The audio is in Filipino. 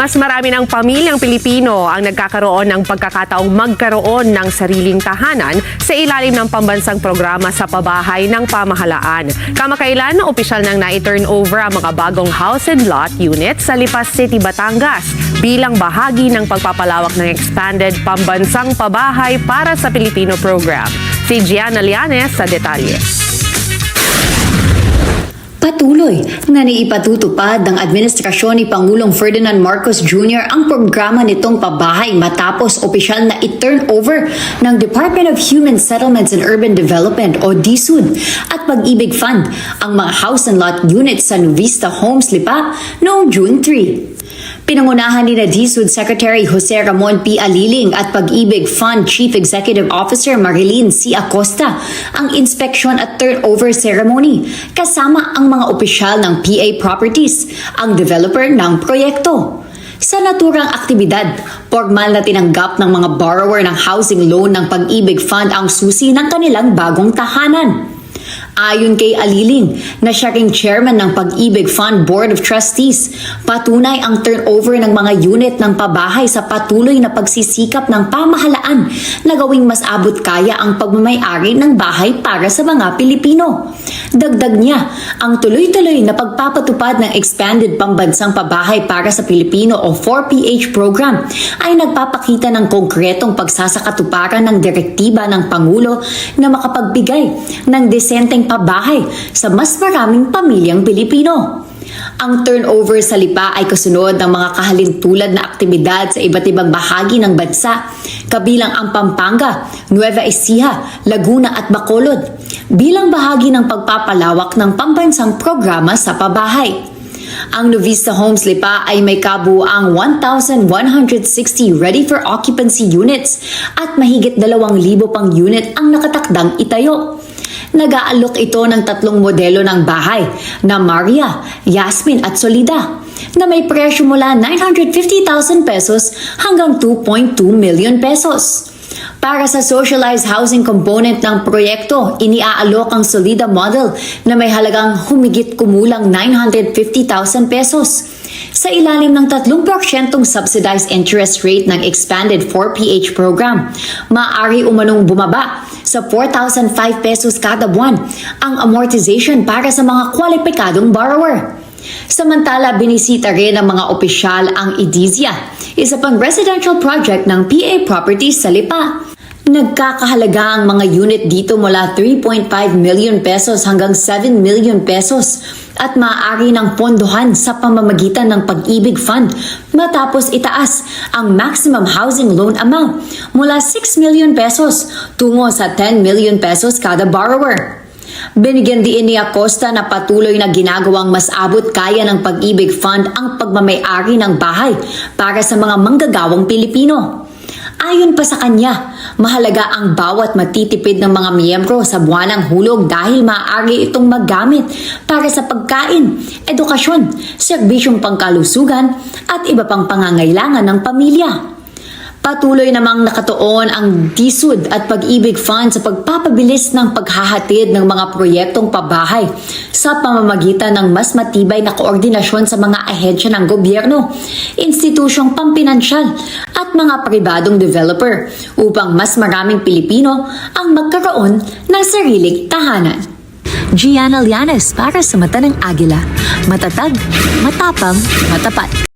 Mas marami ng pamilyang Pilipino ang nagkakaroon ng pagkakataong magkaroon ng sariling tahanan sa ilalim ng pambansang programa sa pabahay ng pamahalaan. Kamakailan, opisyal nang na-turn over ang mga bagong house and lot units sa Lipas City, Batangas bilang bahagi ng pagpapalawak ng expanded pambansang pabahay para sa Pilipino program. Si Gianna Llanes sa detalye. Patuloy na naipatutupad ng administrasyon ni Pangulong Ferdinand Marcos Jr. ang programa nitong pabahay matapos opisyal na i-turn over ng Department of Human Settlements and Urban Development o DSUD at Pag-ibig Fund ang mga house and lot units sa Nuvista Homes Lipa noong June 3. Pinangunahan ni DSUD Secretary Jose Ramon P. Aliling at Pag-ibig Fund Chief Executive Officer Marilyn C. Acosta ang inspeksyon at turnover ceremony kasama ang mga opisyal ng PA Properties, ang developer ng proyekto. Sa naturang aktibidad, formal na tinanggap ng mga borrower ng housing loan ng Pag-ibig Fund ang susi ng kanilang bagong tahanan. Ayon kay Aliling na siya ring chairman ng Pag-ibig Fund Board of Trustees, patunay ang turnover ng mga unit ng pabahay sa patuloy na pagsisikap ng pamahalaan na gawing mas abot kaya ang pagmamay-ari ng bahay para sa mga Pilipino. Dagdag niya, ang tuloy-tuloy na pagpapatupad ng Expanded Pambansang Pabahay para sa Pilipino o 4PH program ay nagpapakita ng konkretong pagsasakatuparan ng direktiba ng Pangulo na makapagbigay ng desenteng pabahay sa mas maraming pamilyang Pilipino. Ang turnover sa Lipa ay kasunod ng mga kahalintulad na aktibidad sa iba't ibang bahagi ng bansa, kabilang ang Pampanga, Nueva Ecija, Laguna at Bacolod, bilang bahagi ng pagpapalawak ng pambansang programa sa pabahay. Ang Nuvista Homes Lipa ay may kabuuang 1,160 ready for occupancy units at mahigit 2,000 pang unit ang nakatakdang itayo. Nag-aalok ito ng 3 modelo ng bahay na Maria, Yasmin at Solida na may presyo mula 950,000 pesos hanggang 2.2 million pesos. Para sa socialized housing component ng proyekto, iniaalok ang Solida model na may halagang humigit kumulang 950,000 pesos. Sa ilalim ng 3% subsidized interest rate ng expanded 4PH program, maaari umanong bumaba sa 4,005 pesos kada buwan ang amortization para sa mga kwalipikadong borrower. Samantala, binisita rin ng mga opisyal ang Edizia, isa pang residential project ng PA Properties sa Lipa. Nagkakahalaga ang mga unit dito mula 3.5 million pesos hanggang 7 million pesos at maaari ng pondohan sa pamamagitan ng Pag-ibig Fund matapos itaas ang maximum housing loan amount mula 6 million pesos tungo sa 10 million pesos kada borrower. Binigyan din ni Acosta na patuloy na ginagawang mas abot kaya ng Pag-ibig Fund ang pagmamay-ari ng bahay para sa mga manggagawang Pilipino. Ayon pa sa kanya, mahalaga ang bawat matitipid ng mga miyembro sa buwanang hulog dahil maaari itong magamit para sa pagkain, edukasyon, serbisyong pangkalusugan at iba pang pangangailangan ng pamilya. Patuloy namang nakatuon ang DSUD at Pag-ibig Fund sa pagpapabilis ng paghahatid ng mga proyektong pabahay sa pamamagitan ng mas matibay na koordinasyon sa mga ahensya ng gobyerno, institusyong pampinansyal at mga pribadong developer upang mas maraming Pilipino ang magkaroon ng sariling tahanan. Gianna Llanes para sa Mata ng Agila. Matatag, matapang, matapat.